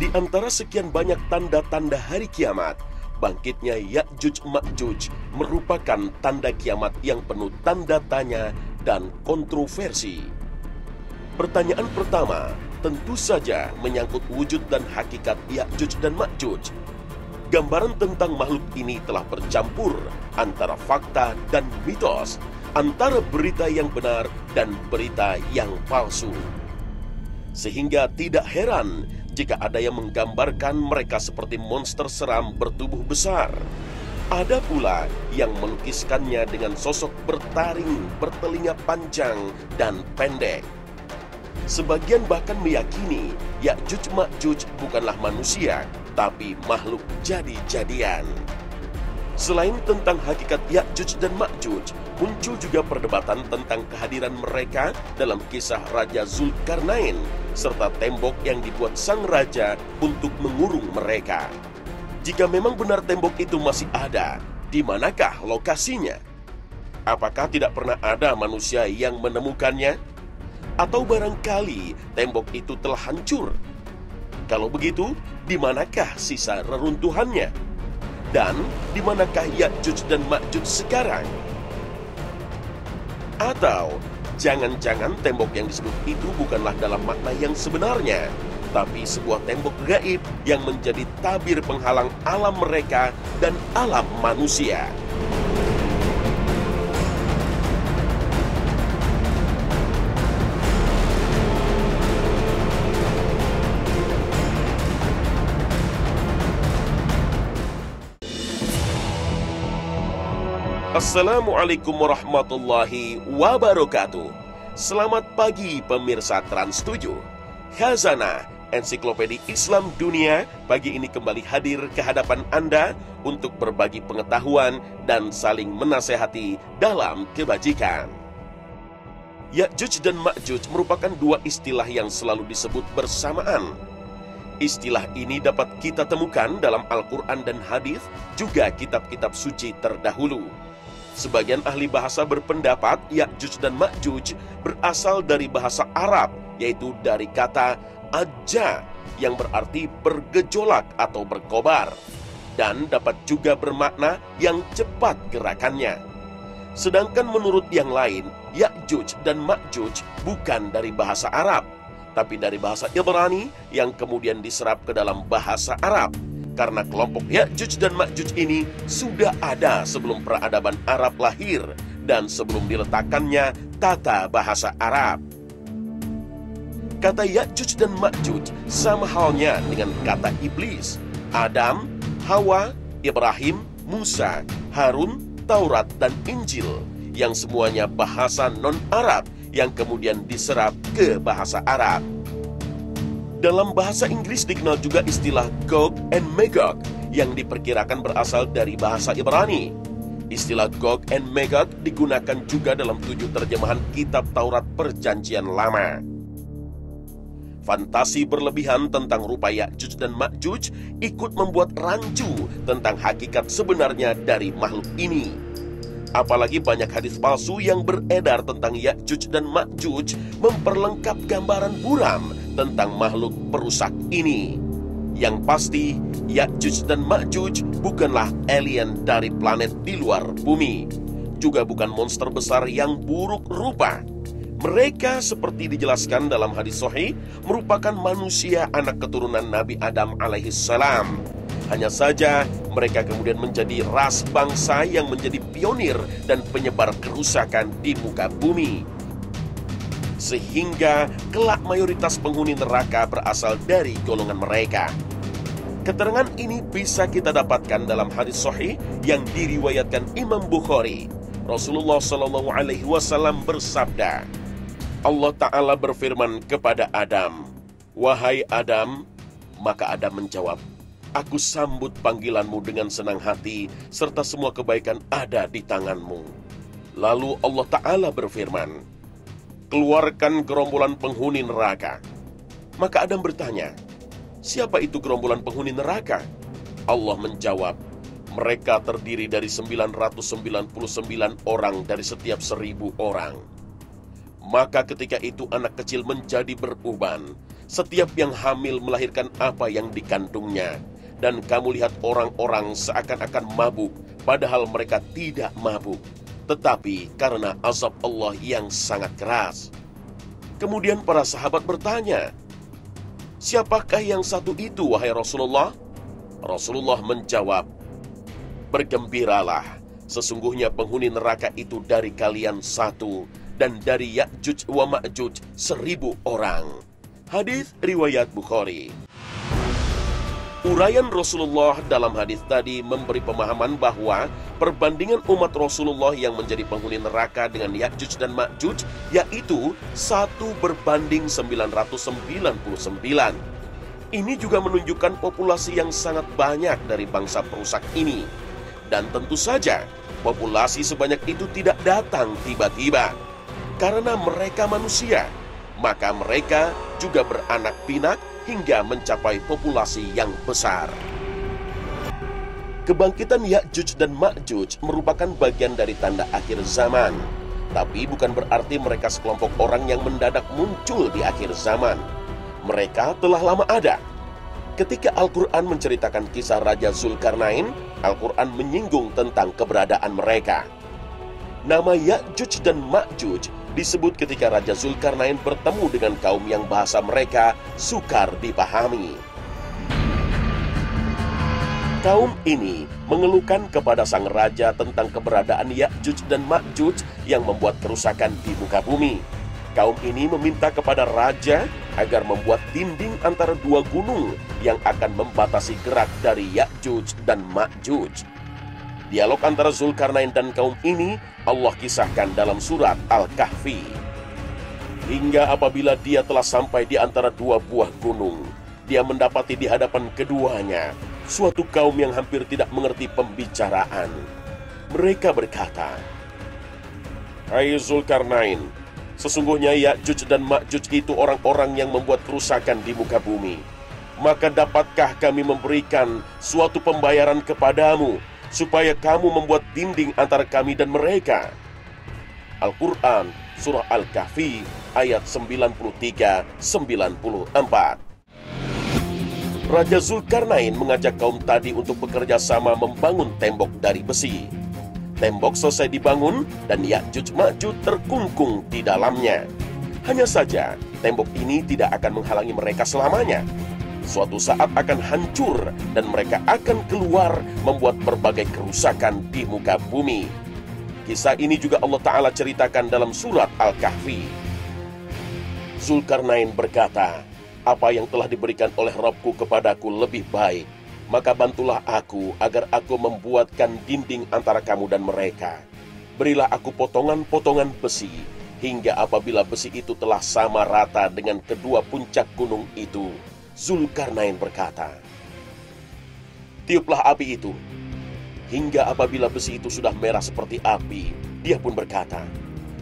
Di antara sekian banyak tanda-tanda hari kiamat, bangkitnya Ya'juj Ma'juj merupakan tanda kiamat yang penuh tanda tanya dan kontroversi. Pertanyaan pertama tentu saja menyangkut wujud dan hakikat Ya'juj dan Ma'juj. Gambaran tentang makhluk ini telah bercampur antara fakta dan mitos, antara berita yang benar dan berita yang palsu. Sehingga tidak heran jika ada yang menggambarkan mereka seperti monster seram bertubuh besar. Ada pula yang melukiskannya dengan sosok bertaring, bertelinga panjang dan pendek. Sebagian bahkan meyakini Ya'juj Ma'juj bukanlah manusia, tapi makhluk jadi-jadian. Selain tentang hakikat Ya'juj dan Ma'juj, muncul juga perdebatan tentang kehadiran mereka dalam kisah Raja Zulkarnain, serta tembok yang dibuat sang raja untuk mengurung mereka. Jika memang benar tembok itu masih ada, di manakah lokasinya? Apakah tidak pernah ada manusia yang menemukannya? Atau barangkali tembok itu telah hancur? Kalau begitu, di manakah sisa reruntuhannya? Dan di manakah Ya'juj dan Ma'juj sekarang? Atau jangan-jangan tembok yang disebut itu bukanlah dalam makna yang sebenarnya, tapi sebuah tembok gaib yang menjadi tabir penghalang alam mereka dan alam manusia. Assalamualaikum warahmatullahi wabarakatuh. Selamat pagi pemirsa Trans 7. Khazanah Ensiklopedia Islam Dunia pagi ini kembali hadir ke hadapan Anda untuk berbagi pengetahuan dan saling menasehati dalam kebajikan. Ya'juj dan Ma'juj merupakan dua istilah yang selalu disebut bersamaan. Istilah ini dapat kita temukan dalam Al-Quran dan hadis, juga kitab-kitab suci terdahulu. Sebagian ahli bahasa berpendapat Ya'juj dan Ma'juj berasal dari bahasa Arab, yaitu dari kata ajja yang berarti bergejolak atau berkobar, dan dapat juga bermakna yang cepat gerakannya. Sedangkan menurut yang lain, Ya'juj dan Ma'juj bukan dari bahasa Arab, tapi dari bahasa Ibrani yang kemudian diserap ke dalam bahasa Arab. Karena kelompok Ya'juj dan Ma'juj ini sudah ada sebelum peradaban Arab lahir dan sebelum diletakkannya tata bahasa Arab. Kata Ya'juj dan Ma'juj sama halnya dengan kata iblis, Adam, Hawa, Ibrahim, Musa, Harun, Taurat, dan Injil, yang semuanya bahasa non-Arab yang kemudian diserap ke bahasa Arab. Dalam bahasa Inggris dikenal juga istilah Gog and Magog yang diperkirakan berasal dari bahasa Ibrani. Istilah Gog and Magog digunakan juga dalam 7 terjemahan kitab Taurat Perjanjian Lama. Fantasi berlebihan tentang rupa Ya'juj dan Ma'juj ikut membuat rancu tentang hakikat sebenarnya dari makhluk ini. Apalagi banyak hadis palsu yang beredar tentang Ya'juj dan Ma'juj memperlengkap gambaran buram tentang makhluk perusak ini. Yang pasti, Ya'juj dan Ma'juj bukanlah alien dari planet di luar bumi, juga bukan monster besar yang buruk rupa. Mereka seperti dijelaskan dalam hadis sahih merupakan manusia anak keturunan Nabi Adam alaihissalam. Hanya saja mereka kemudian menjadi ras bangsa yang menjadi pionir dan penyebar kerusakan di muka bumi, sehingga kelak mayoritas penghuni neraka berasal dari golongan mereka. Keterangan ini bisa kita dapatkan dalam hadis sahih yang diriwayatkan Imam Bukhari. Rasulullah SAW bersabda, Allah Ta'ala berfirman kepada Adam, "Wahai Adam," maka Adam menjawab, "Aku sambut panggilanmu dengan senang hati, serta semua kebaikan ada di tanganmu." Lalu Allah Ta'ala berfirman, "Keluarkan gerombolan penghuni neraka." Maka Adam bertanya, "Siapa itu gerombolan penghuni neraka?" Allah menjawab, "Mereka terdiri dari 999 orang dari setiap 1000 orang. Maka ketika itu anak kecil menjadi beruban, Setiap yang hamil melahirkan apa yang dikandungnya. Dan kamu lihat orang-orang seakan-akan mabuk, padahal mereka tidak mabuk. Tetapi karena azab Allah yang sangat keras. Kemudian para sahabat bertanya, "Siapakah yang satu itu, wahai Rasulullah?" Rasulullah menjawab, "Bergembiralah, sesungguhnya penghuni neraka itu dari kalian satu, dan dari Ya'juj wa Ma'juj 1000 orang." Hadis riwayat Bukhari. Uraian Rasulullah dalam hadis tadi memberi pemahaman bahwa perbandingan umat Rasulullah yang menjadi penghuni neraka dengan Ya'juj dan Ma'juj yaitu 1:999. Ini juga menunjukkan populasi yang sangat banyak dari bangsa perusak ini. Dan tentu saja populasi sebanyak itu tidak datang tiba-tiba. Karena mereka manusia, maka mereka juga beranak pinak hingga mencapai populasi yang besar. Kebangkitan Ya'juj dan Ma'juj merupakan bagian dari tanda akhir zaman. Tapi bukan berarti mereka sekelompok orang yang mendadak muncul di akhir zaman. Mereka telah lama ada. Ketika Al-Quran menceritakan kisah Raja Zulkarnain, Al-Quran menyinggung tentang keberadaan mereka. Nama Ya'juj dan Ma'juj disebut ketika Raja Zulkarnain bertemu dengan kaum yang bahasa mereka sukar dipahami. Kaum ini mengeluhkan kepada sang raja tentang keberadaan Ya'juj dan Ma'juj yang membuat kerusakan di muka bumi. Kaum ini meminta kepada raja agar membuat dinding antara dua gunung yang akan membatasi gerak dari Ya'juj dan Ma'juj. Dialog antara Zulkarnain dan kaum ini Allah kisahkan dalam surat Al-Kahfi. Hingga apabila dia telah sampai di antara dua buah gunung, dia mendapati di hadapan keduanya suatu kaum yang hampir tidak mengerti pembicaraan. Mereka berkata, "Hai Zulkarnain, sesungguhnya Ya'juj dan Ma'juj itu orang-orang yang membuat kerusakan di muka bumi. Maka dapatkah kami memberikan suatu pembayaran kepadamu supaya kamu membuat dinding antara kami dan mereka?" Al-Quran, Surah Al-Kahfi, ayat 93-94. Raja Zulkarnain mengajak kaum tadi untuk bekerja sama membangun tembok dari besi. Tembok selesai dibangun dan Ya'juj Ma'juj terkungkung di dalamnya. Hanya saja, tembok ini tidak akan menghalangi mereka selamanya. Suatu saat akan hancur dan mereka akan keluar membuat berbagai kerusakan di muka bumi. Kisah ini juga Allah Ta'ala ceritakan dalam surat Al-Kahfi. Zulkarnain berkata, "Apa yang telah diberikan oleh Rabbku kepadaku lebih baik. Maka bantulah aku agar aku membuatkan dinding antara kamu dan mereka. Berilah aku potongan-potongan besi, hingga apabila besi itu telah sama rata dengan kedua puncak gunung itu." Zulkarnain berkata, "Tiuplah api itu." Hingga apabila besi itu sudah merah seperti api, dia pun berkata,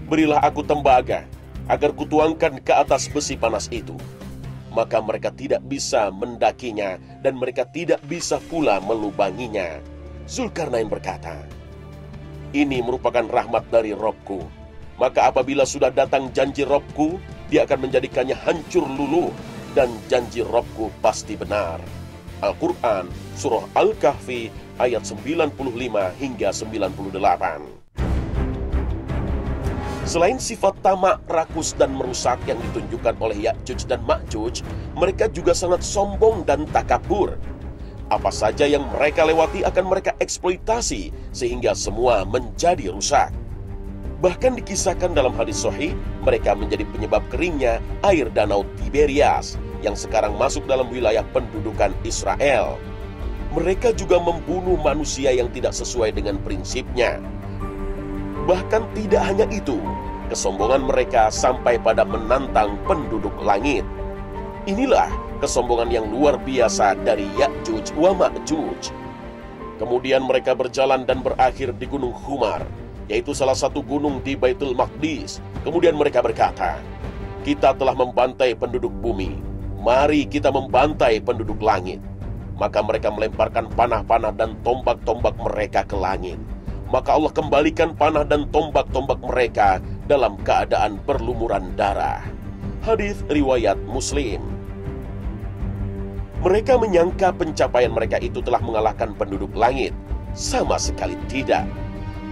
"Berilah aku tembaga, agar kutuangkan ke atas besi panas itu." Maka mereka tidak bisa mendakinya, dan mereka tidak bisa pula melubanginya. Zulkarnain berkata, "Ini merupakan rahmat dari Robku. Maka apabila sudah datang janji Robku, dia akan menjadikannya hancur luluh, dan janji Robku pasti benar." Al-Quran, Surah Al-Kahfi, ayat 95 hingga 98. Selain sifat tamak, rakus, dan merusak yang ditunjukkan oleh Ya'juj dan Ma'juj, mereka juga sangat sombong dan takabur. Apa saja yang mereka lewati akan mereka eksploitasi, sehingga semua menjadi rusak. Bahkan dikisahkan dalam hadis sahih, mereka menjadi penyebab keringnya air danau Tiberias, yang sekarang masuk dalam wilayah pendudukan Israel. Mereka juga membunuh manusia yang tidak sesuai dengan prinsipnya. Bahkan tidak hanya itu, kesombongan mereka sampai pada menantang penduduk langit. Inilah kesombongan yang luar biasa dari Ya'juj wa Ma'juj. Kemudian mereka berjalan dan berakhir di Gunung Humar, yaitu salah satu gunung di Baitul Maqdis. Kemudian mereka berkata, "Kita telah membantai penduduk bumi, mari kita membantai penduduk langit." Maka mereka melemparkan panah-panah dan tombak-tombak mereka ke langit. Maka Allah kembalikan panah dan tombak-tombak mereka dalam keadaan berlumuran darah. Hadis riwayat Muslim. Mereka menyangka pencapaian mereka itu telah mengalahkan penduduk langit. Sama sekali tidak.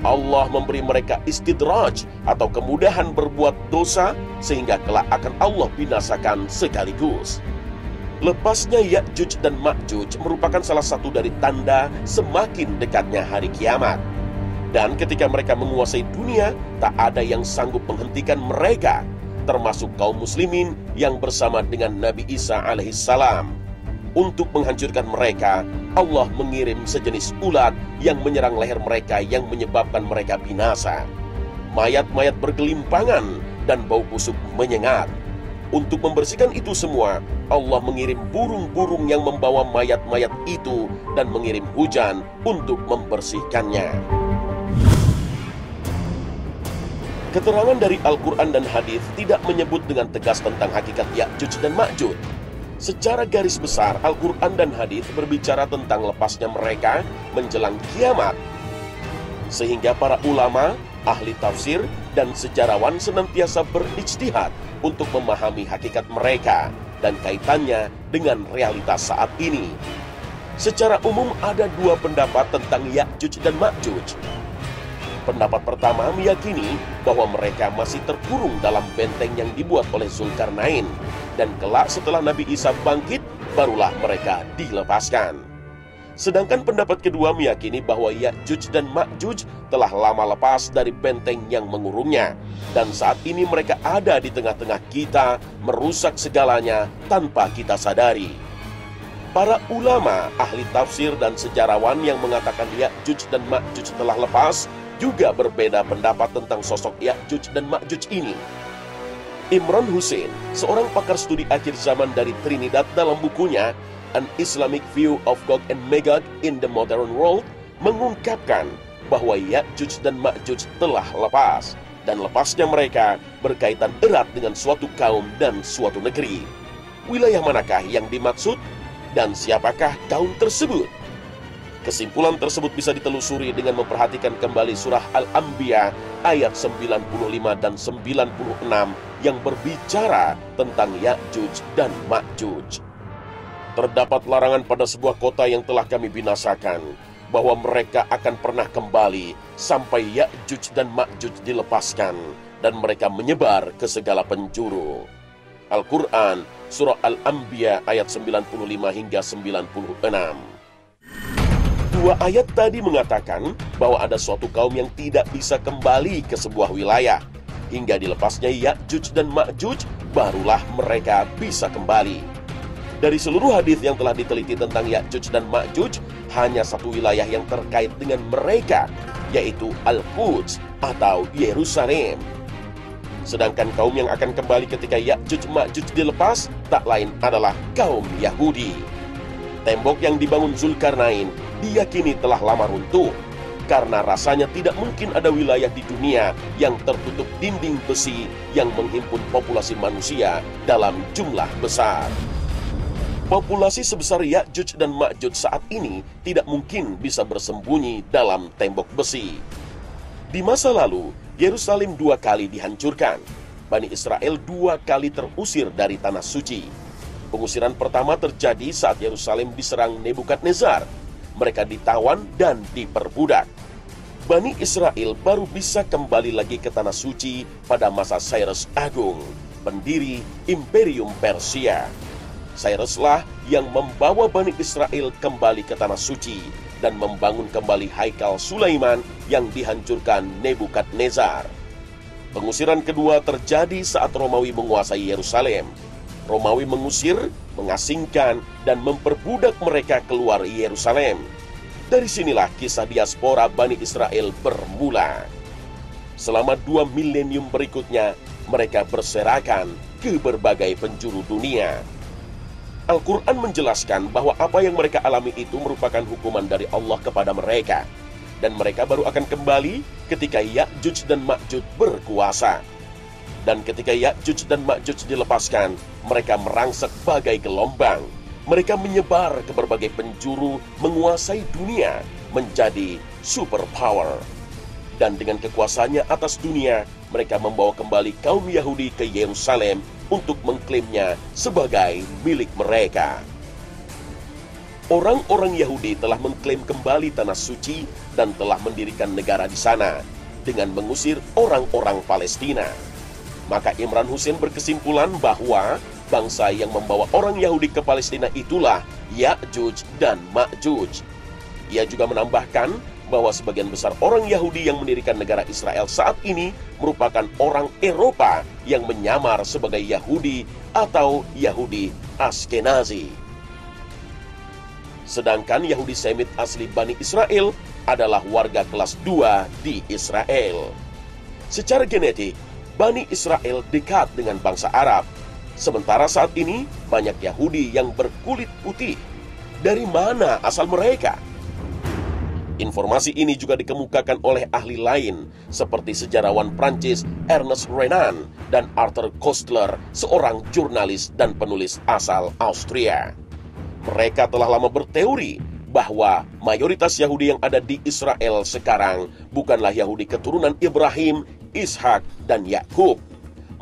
Allah memberi mereka istidraj atau kemudahan berbuat dosa sehingga kelak akan Allah binasakan sekaligus. Lepasnya Ya'juj dan Ma'juj merupakan salah satu dari tanda semakin dekatnya hari kiamat. Dan ketika mereka menguasai dunia, tak ada yang sanggup menghentikan mereka, termasuk kaum muslimin yang bersama dengan Nabi Isa alaihissalam. Untuk menghancurkan mereka, Allah mengirim sejenis ulat yang menyerang leher mereka yang menyebabkan mereka binasa. Mayat-mayat bergelimpangan dan bau busuk menyengat. Untuk membersihkan itu semua, Allah mengirim burung-burung yang membawa mayat-mayat itu dan mengirim hujan untuk membersihkannya. Keterangan dari Al-Quran dan hadis tidak menyebut dengan tegas tentang hakikat Ya'juj dan Ma'juj. Secara garis besar, Al-Quran dan hadis berbicara tentang lepasnya mereka menjelang kiamat. Sehingga para ulama, ahli tafsir, dan sejarawan senantiasa berijtihad untuk memahami hakikat mereka dan kaitannya dengan realitas saat ini. Secara umum ada dua pendapat tentang Ya'juj dan Ma'juj. Pendapat pertama meyakini bahwa mereka masih terkurung dalam benteng yang dibuat oleh Zulkarnain, dan kelak setelah Nabi Isa bangkit, barulah mereka dilepaskan. Sedangkan pendapat kedua meyakini bahwa Ya'juj dan Ma'juj telah lama lepas dari benteng yang mengurungnya, dan saat ini mereka ada di tengah-tengah kita, merusak segalanya tanpa kita sadari. Para ulama, ahli tafsir, dan sejarawan yang mengatakan Ya'juj dan Ma'juj telah lepas juga berbeda pendapat tentang sosok Ya'juj dan Ma'juj ini. Imran Hussein, seorang pakar studi akhir zaman dari Trinidad, dalam bukunya An Islamic View of Gog and Magog in the Modern World mengungkapkan bahwa Ya'juj dan Ma'juj telah lepas, dan lepasnya mereka berkaitan erat dengan suatu kaum dan suatu negeri. Wilayah manakah yang dimaksud dan siapakah kaum tersebut? Kesimpulan tersebut bisa ditelusuri dengan memperhatikan kembali surah Al-Anbiya ayat 95 dan 96 yang berbicara tentang Ya'juj dan Ma'juj. Terdapat larangan pada sebuah kota yang telah kami binasakan, bahwa mereka akan pernah kembali sampai Ya'juj dan Ma'juj dilepaskan dan mereka menyebar ke segala penjuru. Al-Quran, surah Al-Anbiya ayat 95 hingga 96. Dua ayat tadi mengatakan bahwa ada suatu kaum yang tidak bisa kembali ke sebuah wilayah. Hingga dilepasnya Ya'juj dan Ma'juj, barulah mereka bisa kembali. Dari seluruh hadis yang telah diteliti tentang Ya'juj dan Ma'juj, hanya satu wilayah yang terkait dengan mereka, yaitu Al-Quds atau Yerusalem. Sedangkan kaum yang akan kembali ketika Ya'juj Ma'juj dilepas, tak lain adalah kaum Yahudi. Tembok yang dibangun Zulkarnain diyakini telah lama runtuh, karena rasanya tidak mungkin ada wilayah di dunia yang tertutup dinding besi yang menghimpun populasi manusia dalam jumlah besar. Populasi sebesar Ya'juj dan Ma'juj saat ini tidak mungkin bisa bersembunyi dalam tembok besi. Di masa lalu, Yerusalem 2 kali dihancurkan. Bani Israel 2 kali terusir dari tanah suci. Pengusiran pertama terjadi saat Yerusalem diserang Nebukadnezar. Mereka ditawan dan diperbudak. Bani Israel baru bisa kembali lagi ke tanah suci pada masa Cyrus Agung, pendiri Imperium Persia. Cyruslah yang membawa Bani Israel kembali ke tanah suci dan membangun kembali Haikal Sulaiman yang dihancurkan Nebukadnezar. Pengusiran kedua terjadi saat Romawi menguasai Yerusalem. Romawi mengusir, mengasingkan, dan memperbudak mereka keluar Yerusalem. Dari sinilah kisah diaspora Bani Israel bermula. Selama 2 milenium berikutnya, mereka berserakan ke berbagai penjuru dunia. Al-Quran menjelaskan bahwa apa yang mereka alami itu merupakan hukuman dari Allah kepada mereka, dan mereka baru akan kembali ketika Ya'juj dan Ma'juj berkuasa. Dan ketika Ya'juj dan Ma'juj dilepaskan, mereka merangsek bagai gelombang. Mereka menyebar ke berbagai penjuru, menguasai dunia, menjadi superpower. Dan dengan kekuasaannya atas dunia, mereka membawa kembali kaum Yahudi ke Yerusalem untuk mengklaimnya sebagai milik mereka. Orang-orang Yahudi telah mengklaim kembali tanah suci dan telah mendirikan negara di sana dengan mengusir orang-orang Palestina. Maka Imran Hussein berkesimpulan bahwa bangsa yang membawa orang Yahudi ke Palestina itulah Ya'juj dan Ma'juj. Ia juga menambahkan bahwa sebagian besar orang Yahudi yang mendirikan negara Israel saat ini merupakan orang Eropa yang menyamar sebagai Yahudi atau Yahudi Ashkenazi. Sedangkan Yahudi Semit asli Bani Israel adalah warga kelas 2 di Israel. Secara genetik, Bani Israel dekat dengan bangsa Arab. Sementara saat ini banyak Yahudi yang berkulit putih. Dari mana asal mereka? Informasi ini juga dikemukakan oleh ahli lain seperti sejarawan Prancis Ernest Renan dan Arthur Koestler, seorang jurnalis dan penulis asal Austria. Mereka telah lama berteori bahwa mayoritas Yahudi yang ada di Israel sekarang bukanlah Yahudi keturunan Ibrahim, Ishak, dan Yakub.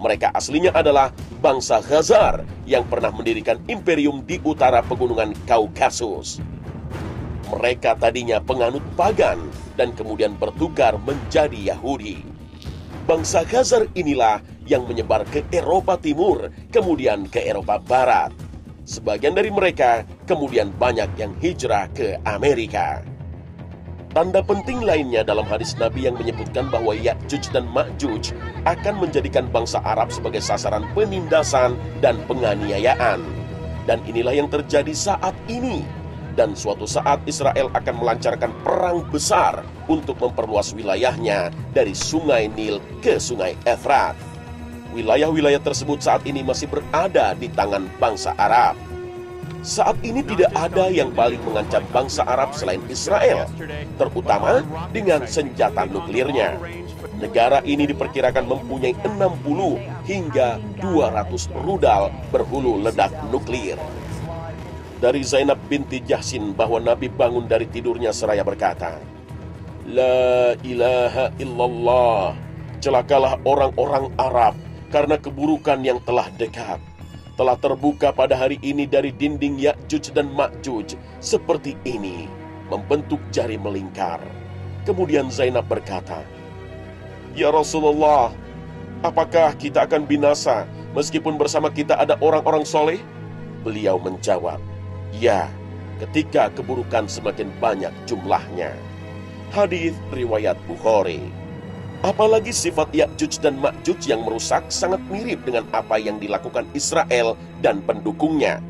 Mereka aslinya adalah bangsa Khazar yang pernah mendirikan imperium di utara pegunungan Kaukasus. Mereka tadinya penganut pagan dan kemudian bertukar menjadi Yahudi. Bangsa Khazar inilah yang menyebar ke Eropa Timur, kemudian ke Eropa Barat. Sebagian dari mereka kemudian banyak yang hijrah ke Amerika. Tanda penting lainnya dalam hadis Nabi yang menyebutkan bahwa Ya'juj dan Ma'juj akan menjadikan bangsa Arab sebagai sasaran penindasan dan penganiayaan. Dan inilah yang terjadi saat ini. Dan suatu saat Israel akan melancarkan perang besar untuk memperluas wilayahnya dari sungai Nil ke sungai Efrat. Wilayah-wilayah tersebut saat ini masih berada di tangan bangsa Arab. Saat ini tidak ada yang paling mengancam bangsa Arab selain Israel, terutama dengan senjata nuklirnya. Negara ini diperkirakan mempunyai 60 hingga 200 rudal berhulu ledak nuklir. Dari Zainab binti Jahsin bahwa Nabi bangun dari tidurnya seraya berkata, "La ilaha illallah, celakalah orang-orang Arab karena keburukan yang telah dekat. Telah terbuka pada hari ini dari dinding Ya'juj dan Ma'juj seperti ini, membentuk jari melingkar." Kemudian Zainab berkata, "Ya Rasulullah, apakah kita akan binasa meskipun bersama kita ada orang-orang soleh?" Beliau menjawab, "Ya, ketika keburukan semakin banyak jumlahnya." Hadis riwayat Bukhari. Apalagi sifat Ya'juj dan Ma'juj yang merusak sangat mirip dengan apa yang dilakukan Israel dan pendukungnya.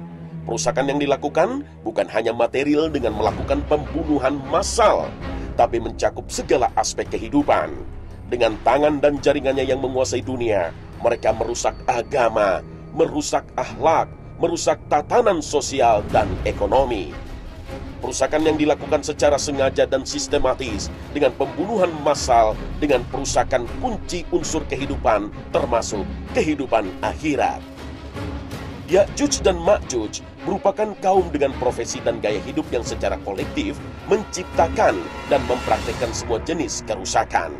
Perusakan yang dilakukan bukan hanya material dengan melakukan pembunuhan massal, tapi mencakup segala aspek kehidupan. Dengan tangan dan jaringannya yang menguasai dunia, mereka merusak agama, merusak akhlak, merusak tatanan sosial dan ekonomi. Perusakan yang dilakukan secara sengaja dan sistematis dengan pembunuhan massal, dengan perusakan kunci unsur kehidupan termasuk kehidupan akhirat. Ya'juj dan Ma'juj merupakan kaum dengan profesi dan gaya hidup yang secara kolektif menciptakan dan mempraktikkan semua jenis kerusakan.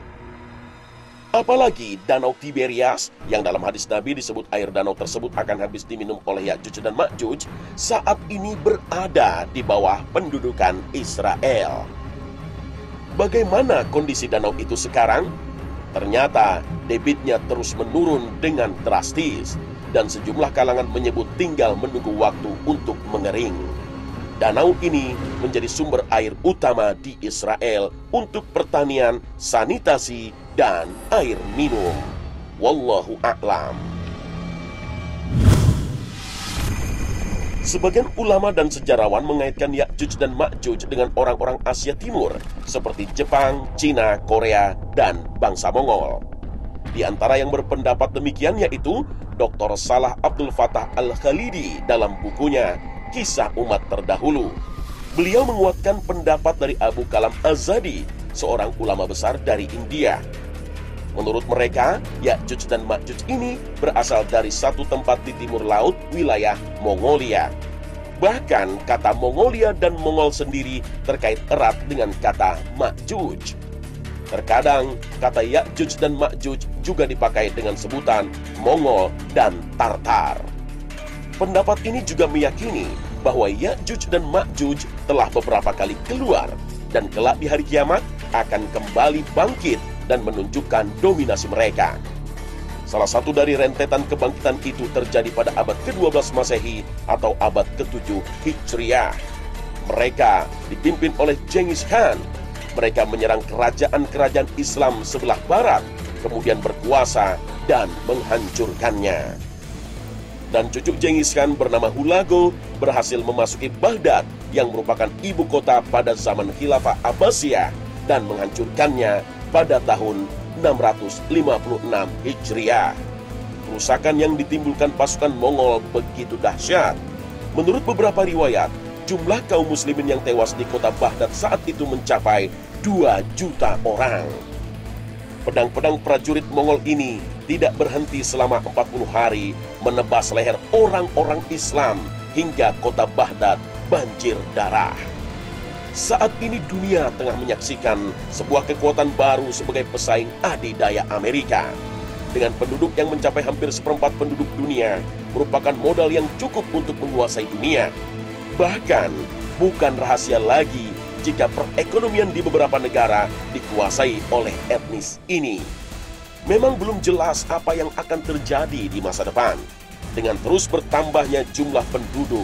Apalagi Danau Tiberias yang dalam hadis Nabi disebut air danau tersebut akan habis diminum oleh Ya'juj dan Ma'juj saat ini berada di bawah pendudukan Israel. Bagaimana kondisi danau itu sekarang? Ternyata debitnya terus menurun dengan drastis dan sejumlah kalangan menyebut tinggal menunggu waktu untuk mengering. Danau ini menjadi sumber air utama di Israel untuk pertanian, sanitasi, dan air minum. Wallahu a'lam. Sebagian ulama dan sejarawan mengaitkan Ya'juj dan Ma'juj dengan orang-orang Asia Timur seperti Jepang, Cina, Korea, dan bangsa Mongol. Di antara yang berpendapat demikian yaitu Dr. Salah Abdul Fattah Al-Khalidi dalam bukunya Kisah Umat Terdahulu. Beliau menguatkan pendapat dari Abu Kalam Az-Zadi, seorang ulama besar dari India. Menurut mereka, Ya'juj dan Ma'juj ini berasal dari satu tempat di timur laut wilayah Mongolia. Bahkan kata Mongolia dan Mongol sendiri terkait erat dengan kata Ma'juj. Terkadang kata Ya'juj dan Ma'juj juga dipakai dengan sebutan Mongol dan Tartar. Pendapat ini juga meyakini bahwa Ya'juj dan Ma'juj telah beberapa kali keluar dan kelak di hari kiamat akan kembali bangkit dan menunjukkan dominasi mereka. Salah satu dari rentetan kebangkitan itu terjadi pada abad ke-12 Masehi atau abad ke-7 Hijriah. Mereka dipimpin oleh Genghis Khan. Mereka menyerang kerajaan-kerajaan Islam sebelah barat, kemudian berkuasa dan menghancurkannya. Dan cucu Genghis Khan bernama Hulagu berhasil memasuki Baghdad yang merupakan ibu kota pada zaman Khilafah Abbasiyah dan menghancurkannya pada tahun 656 Hijriah. Kerusakan yang ditimbulkan pasukan Mongol begitu dahsyat. Menurut beberapa riwayat, jumlah kaum muslimin yang tewas di kota Baghdad saat itu mencapai 2 juta orang. Pedang-pedang prajurit Mongol ini tidak berhenti selama 40 hari menebas leher orang-orang Islam hingga kota Baghdad banjir darah. Saat ini dunia tengah menyaksikan sebuah kekuatan baru sebagai pesaing adidaya Amerika. Dengan penduduk yang mencapai hampir seperempat penduduk dunia, merupakan modal yang cukup untuk menguasai dunia. Bahkan, bukan rahasia lagi jika perekonomian di beberapa negara dikuasai oleh etnis ini. Memang belum jelas apa yang akan terjadi di masa depan. Dengan terus bertambahnya jumlah penduduk,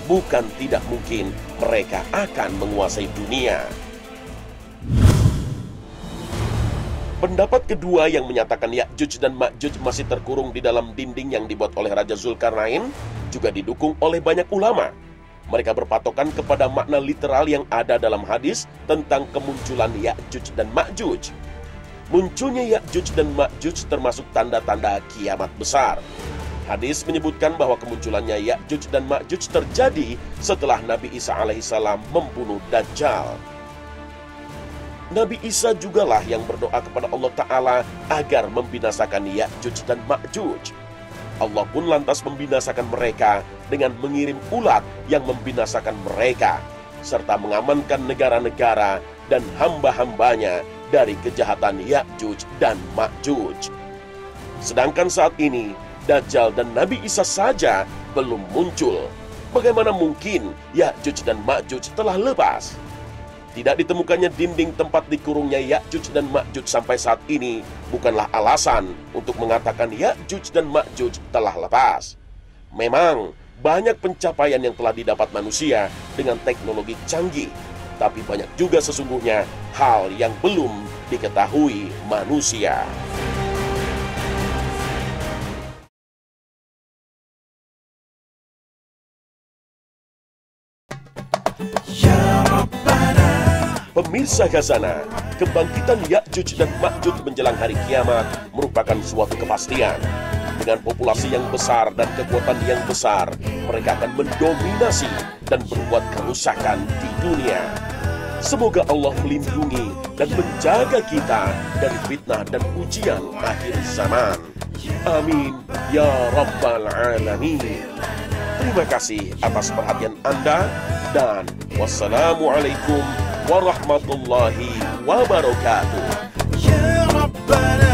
bukan tidak mungkin mereka akan menguasai dunia. Pendapat kedua yang menyatakan Ya'juj dan Ma'juj masih terkurung di dalam dinding yang dibuat oleh Raja Zulkarnain juga didukung oleh banyak ulama. Mereka berpatokan kepada makna literal yang ada dalam hadis tentang kemunculan Ya'juj dan Ma'juj. Munculnya Ya'juj dan Ma'juj termasuk tanda-tanda kiamat besar. Hadis menyebutkan bahwa kemunculannya Ya'juj dan Ma'juj terjadi setelah Nabi Isa alaihissalam membunuh Dajjal. Nabi Isa jugalah yang berdoa kepada Allah Ta'ala agar membinasakan Ya'juj dan Ma'juj. Allah pun lantas membinasakan mereka dengan mengirim ulat yang membinasakan mereka, serta mengamankan negara-negara dan hamba-hambanya dari kejahatan Ya'juj dan Ma'juj. Sedangkan saat ini, Dajjal dan Nabi Isa saja belum muncul. Bagaimana mungkin Ya'juj dan Ma'juj telah lepas? Tidak ditemukannya dinding tempat dikurungnya Ya'juj dan Ma'juj sampai saat ini bukanlah alasan untuk mengatakan Ya'juj dan Ma'juj telah lepas. Memang banyak pencapaian yang telah didapat manusia dengan teknologi canggih, tapi banyak juga sesungguhnya hal yang belum diketahui manusia. Pemirsa Khazanah, kebangkitan Ya'juj dan Ma'juj menjelang hari kiamat merupakan suatu kepastian. Dengan populasi yang besar dan kekuatan yang besar, mereka akan mendominasi dan berbuat kerusakan di dunia. Semoga Allah melindungi dan menjaga kita dari fitnah dan ujian akhir zaman. Amin ya Rabbal Alamin. Terima kasih atas perhatian Anda dan wassalamualaikum warahmatullahi wabarakatuh. Ya Rabbana.